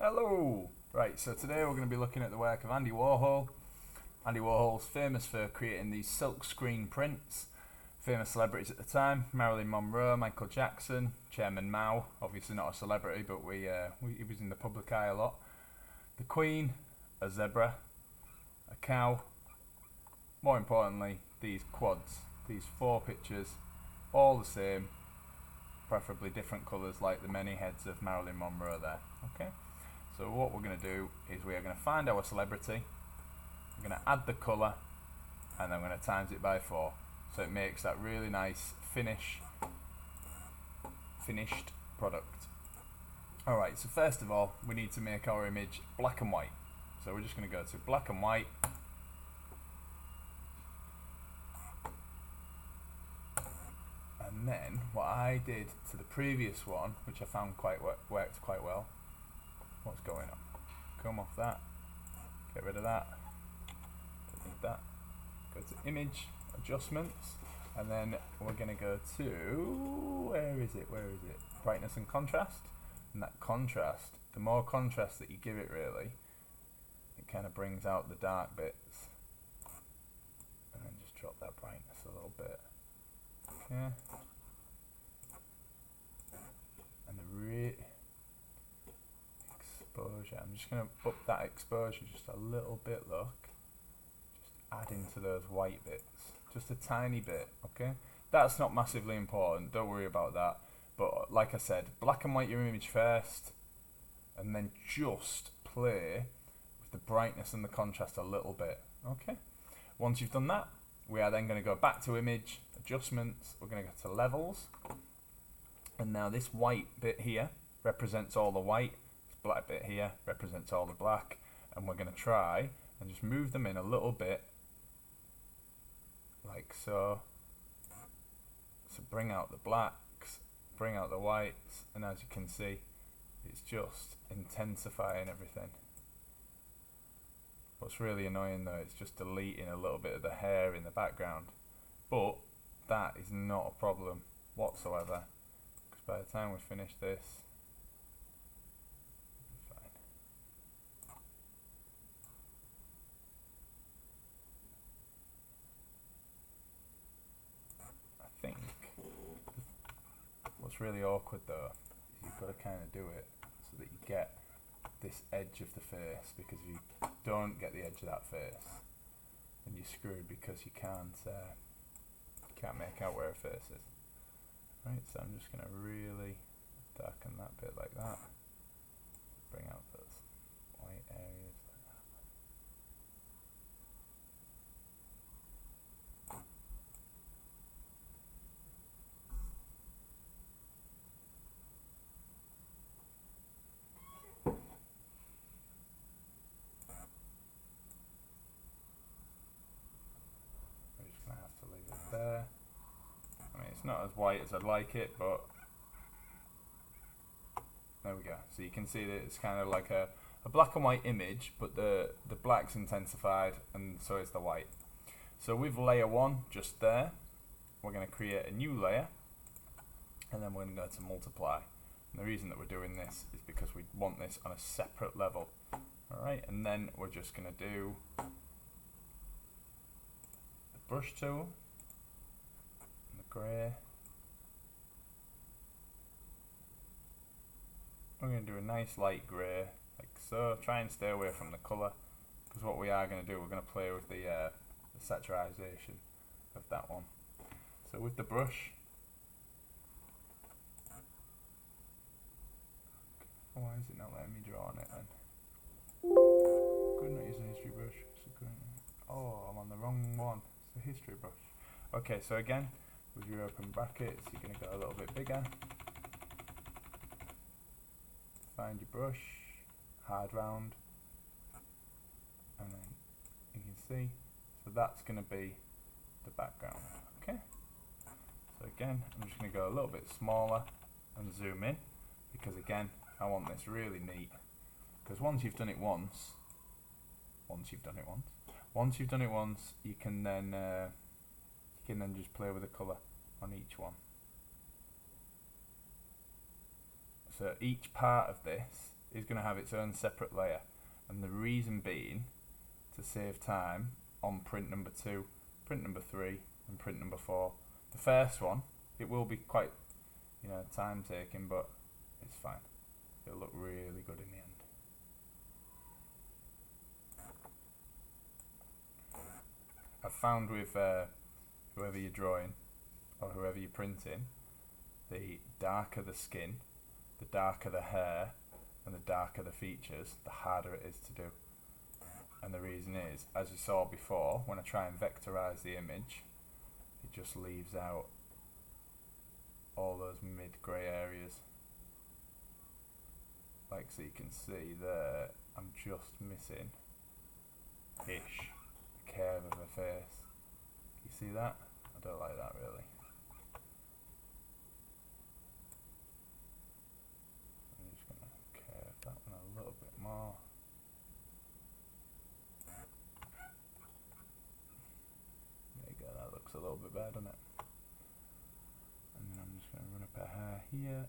Hello! Right, so today we're going to be looking at the work of Andy Warhol. Andy Warhol's famous for creating these silk screen prints. Famous celebrities at the time: Marilyn Monroe, Michael Jackson, Chairman Mao, obviously not a celebrity, but he was in the public eye a lot. The Queen, a zebra, a cow. More importantly, these quads, these four pictures, all the same, preferably different colours like the many heads of Marilyn Monroe there. Okay? So what we're going to do is we are going to find our celebrity, we're going to add the colour, and then we're going to times it by 4. So it makes that really nice finished product. Alright, so first of all, we need to make our image black and white. So we're just going to go to black and white. And then what I did to the previous one, which I found worked quite well. What's going on? Come off that. Get rid of that. Don't need that. Go to image, adjustments, and then we're going to go to, where is it? Brightness and contrast. And that contrast, the more contrast that you give it, really, it kind of brings out the dark bits. And then just drop that brightness a little bit. Okay. And the exposure, I'm just going to up that exposure just a little bit, look. Just add into those white bits. Just a tiny bit, okay? That's not massively important, don't worry about that. But like I said, black and white your image first, and then just play with the brightness and the contrast a little bit, okay? Once you've done that, we are then going to go back to image, adjustments, we're going to go to levels, and now this white bit here represents all the white, this black bit here represents all the black, and we're going to try and just move them in a little bit, like so. So bring out the blacks, bring out the whites, and as you can see, it's just intensifying everything. What's really annoying though, it's just deleting a little bit of the hair in the background, but that is not a problem whatsoever, because by the time we finish this, it'll be fine. I think what's really awkward though is you've got to kind of do it so that you get this edge of the face, because if you don't get the edge of that face, then you're screwed, because you can't make out where a face is. Right, so I'm just going to really darken that bit like that, bring out those white areas like that. We're just going to have to leave it there. I mean, it's not as white as I'd like it, but there we go. So you can see that it's kind of like a black and white image, but the black's intensified, and so is the white. So with layer 1 just there, we're going to create a new layer, and then we're going to go to multiply. And the reason that we're doing this is because we want this on a separate level. Alright, and then we're just going to do the brush tool, grey. We're going to do a nice light grey, like so. Try and stay away from the colour, because what we are going to do, we're going to play with the saturation of that one. So with the brush, why is it not letting me draw on it then? Could not use a history brush. Oh, I'm on the wrong one. It's a history brush. Okay, so again, with your open brackets, you're going to go a little bit bigger. Find your brush, hard round, and then you can see, so that's going to be the background. Okay, so again, I'm just going to go a little bit smaller and zoom in, because again, I want this really neat, because once you've done it once, you can then just play with the colour on each one. So each part of this is going to have its own separate layer, and the reason being to save time on print number 2, print number 3 and print number 4. The first one, it will be quite, time taking, but it's fine. It'll look really good in the end. I've found with whoever you're drawing or whoever you're printing, the darker the skin, the darker the hair and the darker the features, the harder it is to do. And the reason is, as you saw before, when I try and vectorize the image, it just leaves out all those mid-grey areas. Like, so you can see there, I'm just missing ish the curve of her face. You see that? I don't like that really. I'm just going to curve that one a little bit more. There you go, that looks a little bit better, doesn't it? And then I'm just going to run up her hair here.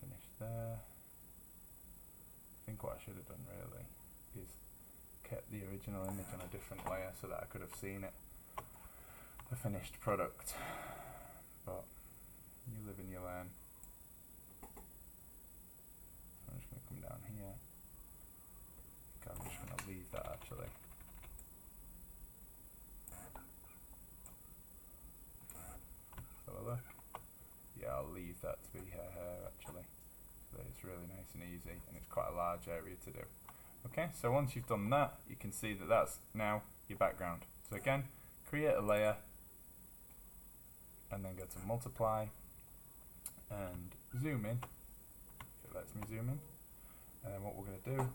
Finish there. I think what I should have done really is kept the original image on a different layer so that I could have seen it, the finished product, but you live and you learn. So I'm just going to come down here. I think I'm just going to leave that actually. Let's have a look. Yeah, I'll leave that to be her hair actually. So that it's really nice and easy, and it's quite a large area to do. Okay, so once you've done that, you can see that that's now your background. So again, create a layer, and then go to multiply, and zoom in, if it lets me zoom in. And then what we're going to do, I'm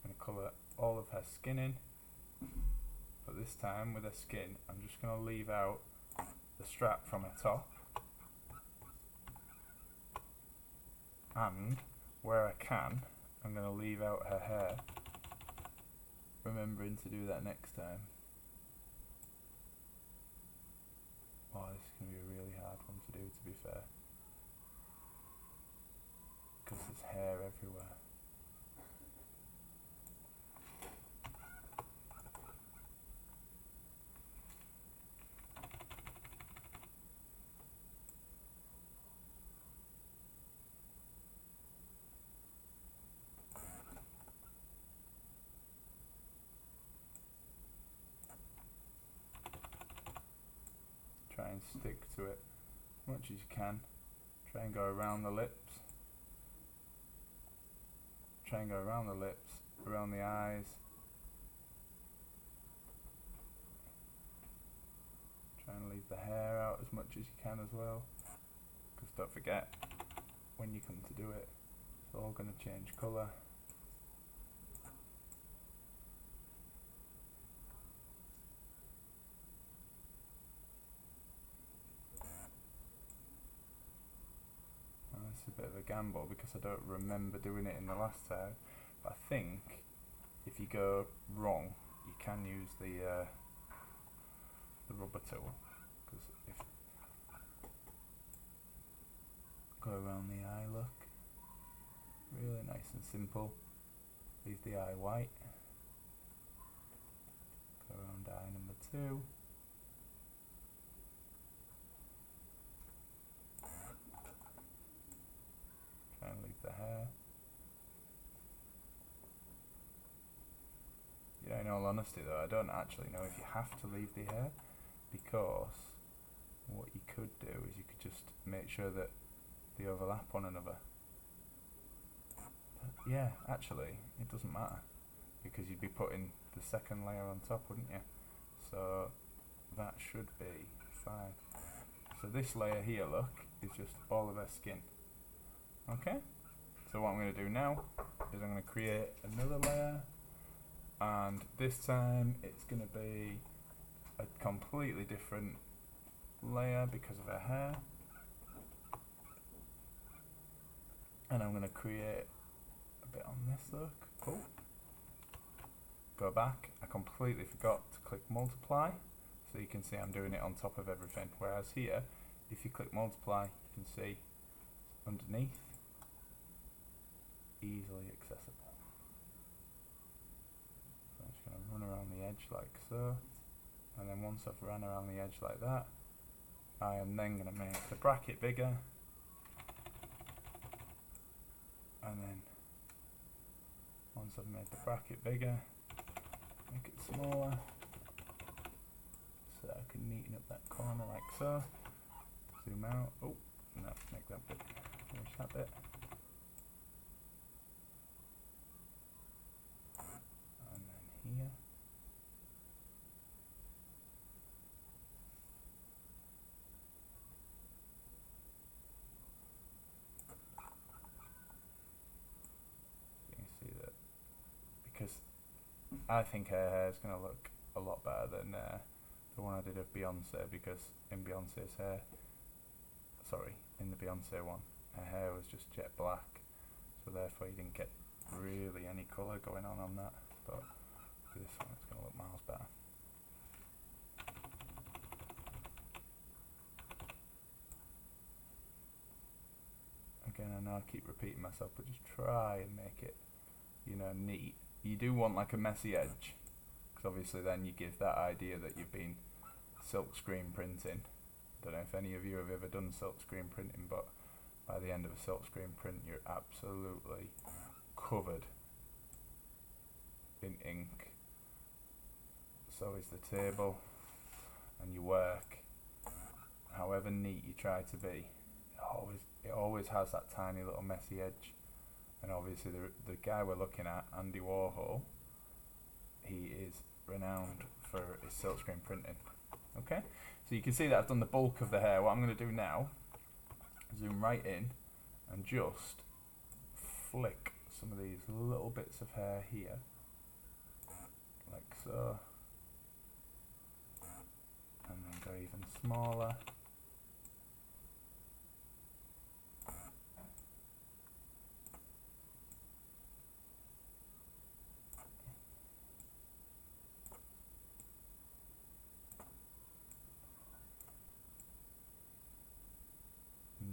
going to colour all of her skin in, but this time with her skin, I'm just going to leave out the strap from her top, and where I can, I'm going to leave out her hair, remembering to do that next time. Oh, this is going to be a really hard one to do, to be fair, because there's hair everywhere. Try and stick to it as much as you can. Try and go around the lips. Try and go around the lips, around the eyes. Try and leave the hair out as much as you can as well. Because don't forget, when you come to do it, it's all going to change colour. It's a bit of a gamble because I don't remember doing it in the last time, but I think if you go wrong you can use the rubber tool, because if go around the eye, look, really nice and simple, leave the eye white, go around eye number 2. And leave the hair. Yeah, in all honesty though, I don't actually know if you have to leave the hair, because what you could do is you could just make sure that they overlap one another. But yeah, actually, it doesn't matter, because you'd be putting the second layer on top, wouldn't you? So that should be fine. So this layer here, look, is just all of her skin. Okay, so what I'm going to do now is I'm going to create another layer, and this time it's going to be a completely different layer because of her hair, and I'm going to create a bit on this, look, cool. Go back, I completely forgot to click multiply, so you can see I'm doing it on top of everything, whereas here, if you click multiply, you can see underneath easily accessible. So I'm just going to run around the edge like so, and then once I've run around the edge like that, I am then going to make the bracket bigger, and then once I've made the bracket bigger, make it smaller, so I can neaten up that corner like so. Zoom out. Oh, no, make that bit. Finish that bit. And then here. You can see that because I think her hair is going to look a lot better than the one I did of Beyonce, because in Beyonce's hair, in the Beyonce one, her hair was just jet black, so therefore you didn't get really any colour going on that, but with this one it's going to look miles better. Again, I know I keep repeating myself, but just try and make it, neat. You do want like a messy edge, because obviously then you give that idea that you've been silk screen printing. Don't know if any of you have ever done silk screen printing, but by the end of a silk screen print you're absolutely covered in ink. So is the table, and your work, however neat you try to be, it always has that tiny little messy edge. And obviously the guy we're looking at, Andy Warhol, he is renowned for his silk screen printing. Okay, so you can see that I've done the bulk of the hair. What I'm going to do now, zoom right in and just flick some of these little bits of hair here, like so, and then go even smaller.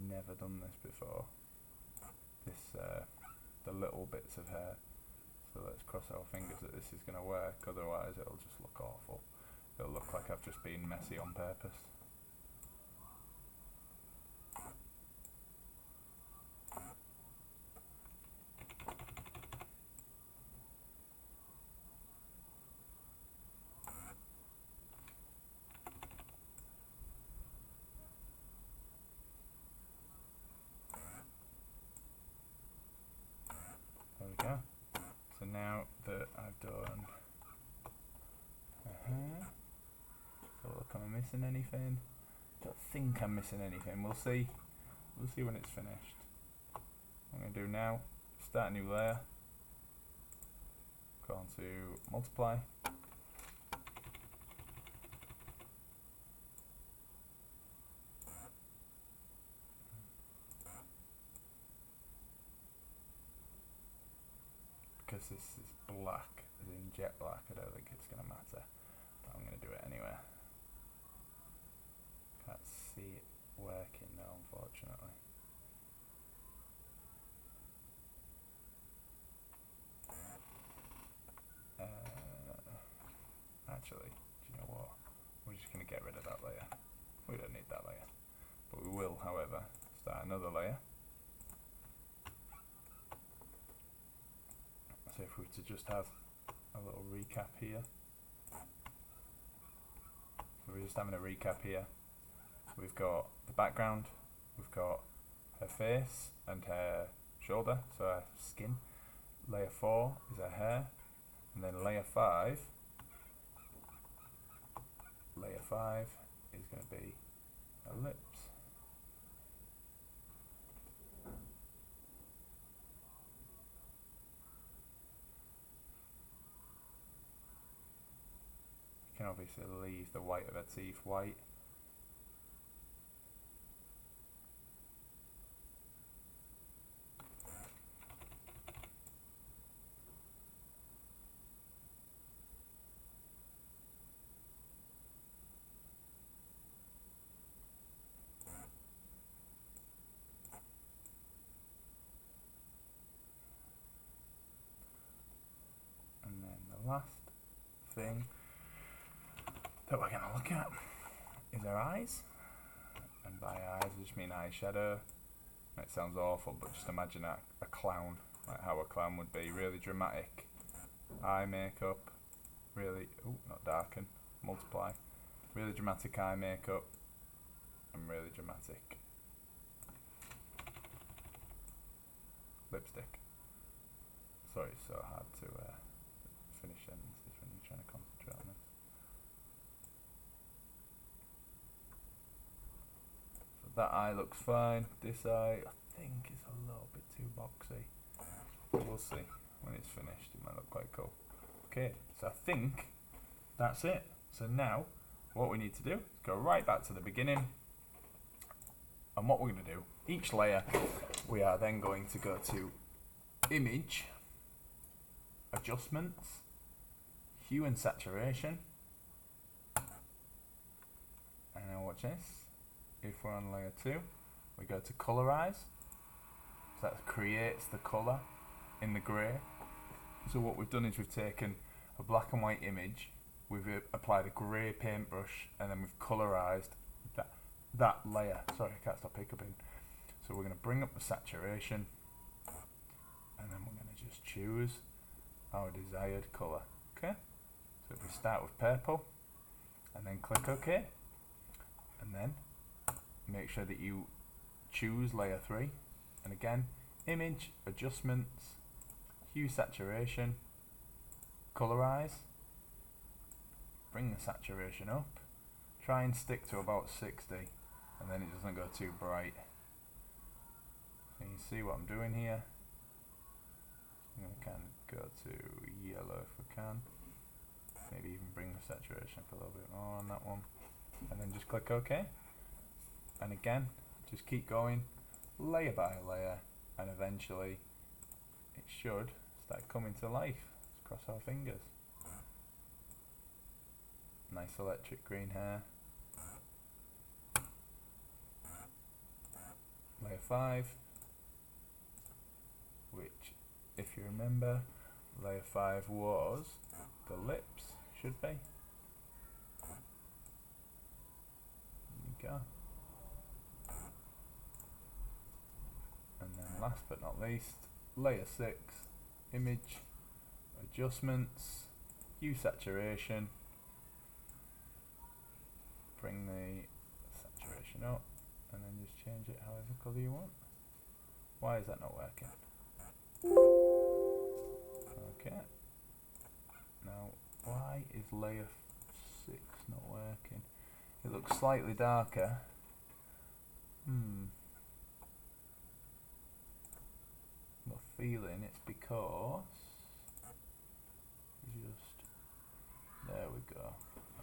Never done this before, the little bits of hair, so let's cross our fingers that this is going to work, otherwise it'll just look awful. It'll look like I've just been messy on purpose. There we go. So now that I've done so look, am I missing anything? Don't think I'm missing anything. We'll see. We'll see when it's finished. What I'm going to do now, start a new layer, go on to multiply, because this is black, as in jet black, I don't think it's going to matter, but I'm going to do it anyway. Can't see it working though, unfortunately. Actually, do you know what? We're just going to get rid of that layer. We don't need that layer. But we will, however, start another layer. So if we were to just have a little recap here. So we're just having a recap here. We've got the background, we've got her face and her shoulder, so her skin. Layer 4 is her hair, and then layer 5 is going to be her lips. You can obviously leave the white of her teeth white. last thing that we're going to look at is our eyes. And by eyes, I just mean eyeshadow. It sounds awful, but just imagine a clown, like how a clown would be. Really dramatic eye makeup. Really, not darken, multiply. Really dramatic eye makeup. And really dramatic lipstick. Sorry, it's so hard to finish sentences when you're trying to concentrate on this. So that eye looks fine. This eye, I think, is a little bit too boxy. But we'll see when it's finished. It might look quite cool. Okay, so I think that's it. So now, what we need to do is go right back to the beginning. And what we're going to do, each layer, we are then going to go to Image, Adjustments, Hue and Saturation. And now watch this. If we're on layer 2, we go to Colorize. So that creates the colour in the grey. So what we've done is we've taken a black and white image, we've applied a grey paintbrush, and then we've colorized that layer. Sorry, I can't stop hiccuping. So we're going to bring up the saturation, and then we're going to just choose our desired colour. Okay, so if we start with purple, and then click OK, and then make sure that you choose layer 3, and again, image, adjustments, hue, saturation, colorize, bring the saturation up, try and stick to about 60, and then it doesn't go too bright. So you see what I'm doing here. I'm going to kind of go to yellow if we can, maybe even bring the saturation up a little bit more on that one, and then just click OK, and again just keep going layer by layer, and eventually it should start coming to life. Let's cross our fingers. Nice electric green hair. Layer 5, which, if you remember, layer 5 was the lips, should be. There you go. And then last but not least, layer 6, image, adjustments, hue, saturation. Bring the saturation up, and then just change it however colour you want. Why is that not working? Okay. Now, why is layer 6 not working? It looks slightly darker. Got a feeling it's because there we go.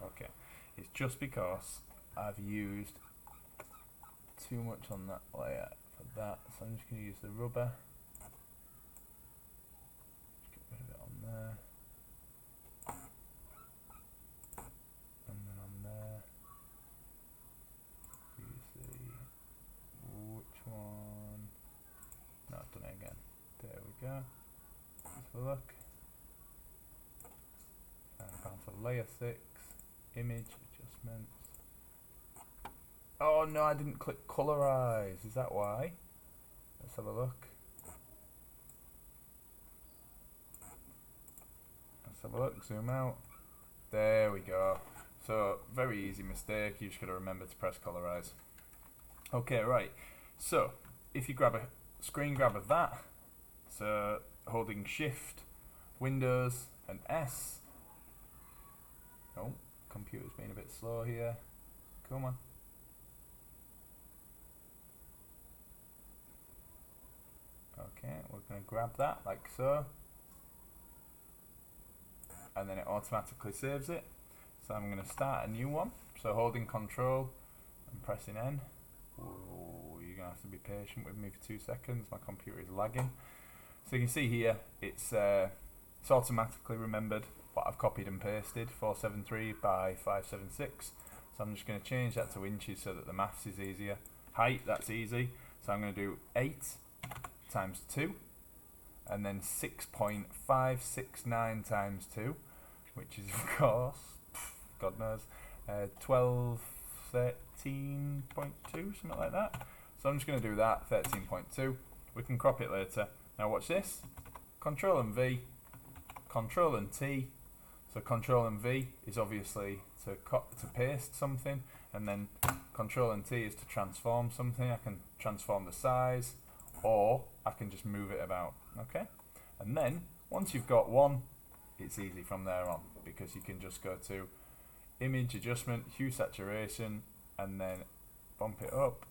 Okay. It's just because I've used too much on that layer for that, so I'm just going to use the rubber. Just get rid of it on there. And then on there. Use which one? No, I've done it again. There we go. Let's have a look. And I'm down to layer 6, image, adjustments. Oh no, I didn't click colorize. Is that why? Let's have a look. Let's have a look, zoom out. There we go. So, very easy mistake. You just got to remember to press colorize. Okay, right. So, if you grab a screen grab of that, so holding Shift, Windows, and S. Oh, computer's being a bit slow here. Come on. Okay, we're going to grab that like so, and then it automatically saves it. So I'm going to start a new one, so holding Control and pressing N. Whoa, you're going to have to be patient with me for 2 seconds, my computer is lagging. So you can see here, it's automatically remembered what I've copied and pasted, 473 by 576. So I'm just going to change that to inches so that the maths is easier. Height, that's easy. So I'm going to do 8 times 2, and then 6.569 times 2. which is of course, God knows, 12, 13.2, something like that. So I'm just going to do that, 13.2. We can crop it later. Now watch this. Control and V, Control and T. So Control and V is obviously to paste something, and then Control and T is to transform something. I can transform the size, or I can just move it about. Okay, and then once you've got one, it's easy from there on, because you can just go to Image Adjustment, Hue Saturation, and then bump it up,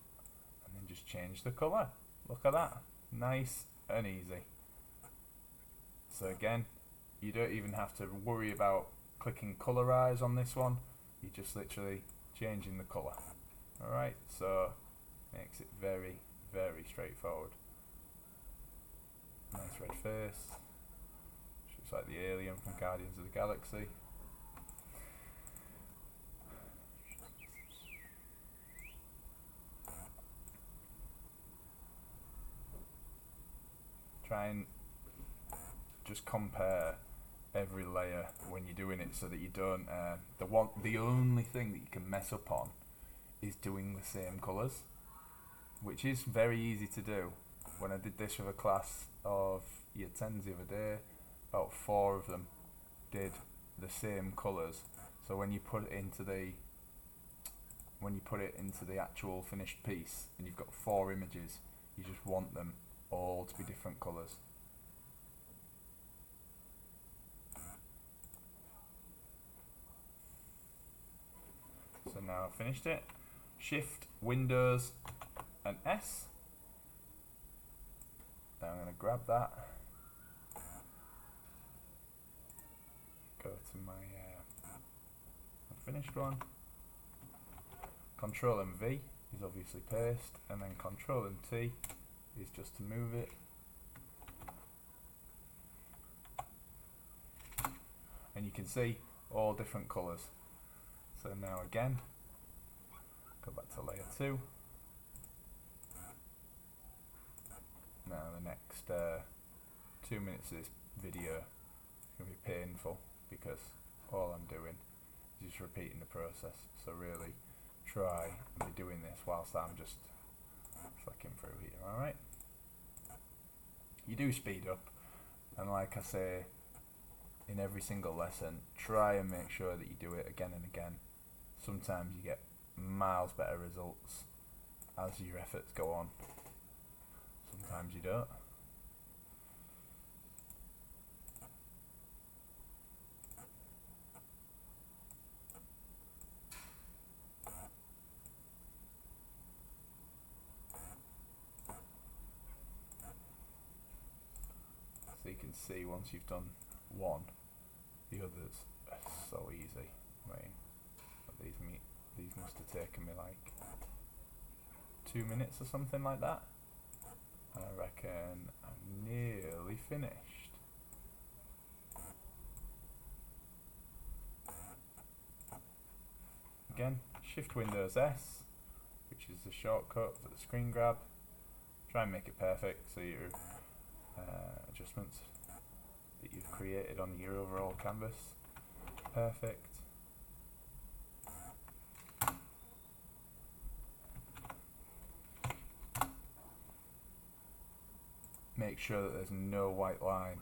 and then just change the color. Look at that, nice and easy. So again, you don't even have to worry about clicking colorize on this one. You're just literally changing the color. Alright, so makes it very, very straightforward. Nice red face. Looks like the alien from Guardians of the Galaxy. Try and just compare every layer when you're doing it, so that you don't the only thing that you can mess up on is doing the same colours, which is very easy to do. When I did this with a class of year 10s the other day, about 4 of them did the same colours. So when you put it into the actual finished piece and you've got 4 images, you just want them all to be different colours. So now I've finished it. Shift, Windows and S. Now I'm going to grab that. Go to my finished one. Control and V is obviously paste, and then Control and T is just to move it. And you can see all different colours. So now again, go back to layer 2. Now the next 2 minutes of this video is going to be painful, because all I'm doing is just repeating the process. So really try and be doing this whilst I'm just flicking through here, alright? You do speed up, and like I say in every single lesson, try and make sure that you do it again and again. Sometimes you get miles better results as your efforts go on. Sometimes you don't. So you can see once you've done one, the others are so easy. I mean, these must have taken me like 2 minutes or something like that. And I reckon I'm nearly finished. Again, Shift Windows S, which is the shortcut for the screen grab. Try and make it perfect, so your adjustments that you've created on your overall canvas, perfect. Make sure that there's no white line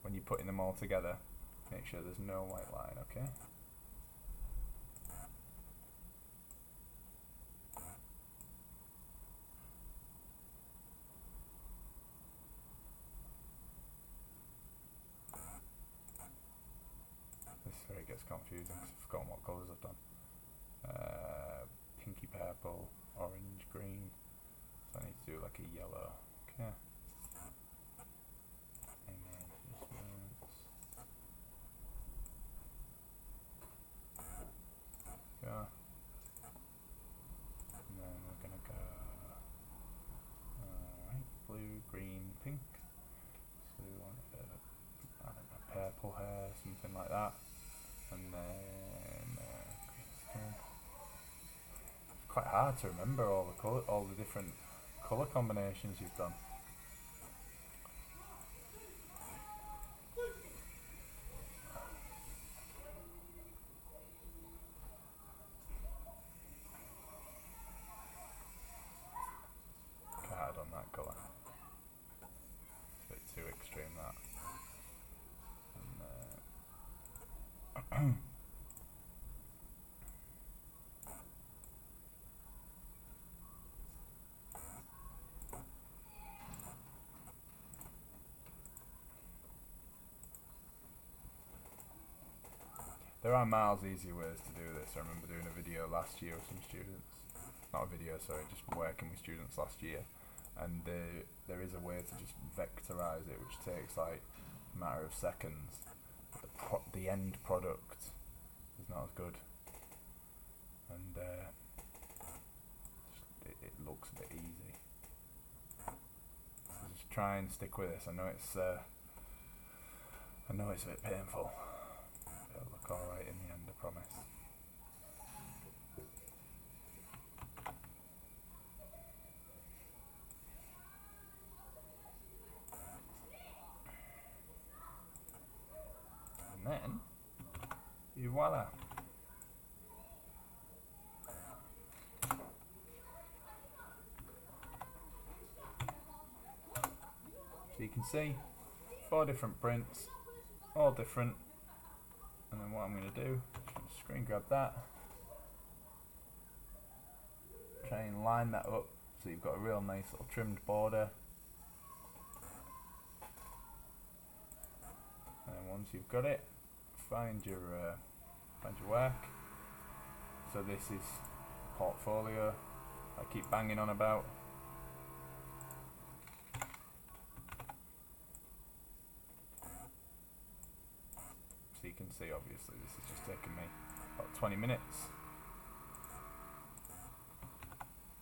when you're putting them all together. Make sure there's no white line, okay? This is where it gets confusing, 'cause I've forgotten what colours I've done. Pinky purple, orange, green. So I need to do like a yellow, okay? Go. And then we're gonna go blue, green, pink. So we want a bit of, I don't know, purple hair, something like that. And then it's quite hard to remember all the different colour combinations you've done. stream that. And, there are miles easier ways to do this. I remember doing a video last year with some students. Not a video, sorry, just working with students last year. And there is a way to just vectorize it, which takes like a matter of seconds. But the end product is not as good. And it looks a bit easy. So just try and stick with this. I know it's a bit painful. It'll look alright in the end, I promise. And then, voila! So you can see 4 different prints, all different. And then what I'm going to do, screen grab that, try and line that up so you've got a real nice little trimmed border. And then once you've got it, find your work. So this is portfolio I keep banging on about. So you can see, obviously, this has just taken me about 20 minutes.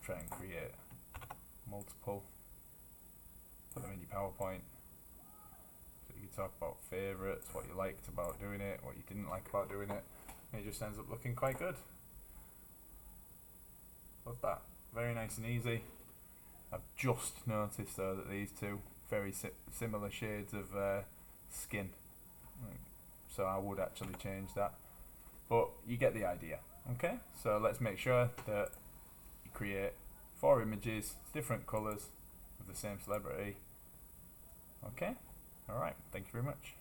Try and create multiple, put them in your PowerPoint. So you can talk about favourites, what you liked about doing it, what you didn't like about doing it, and it just ends up looking quite good. Love that. Very nice and easy. I've just noticed though that these two very similar shades of skin. So I would actually change that, but you get the idea. Okay, so let's make sure that you create 4 images, different colours of the same celebrity. Okay, alright, thank you very much.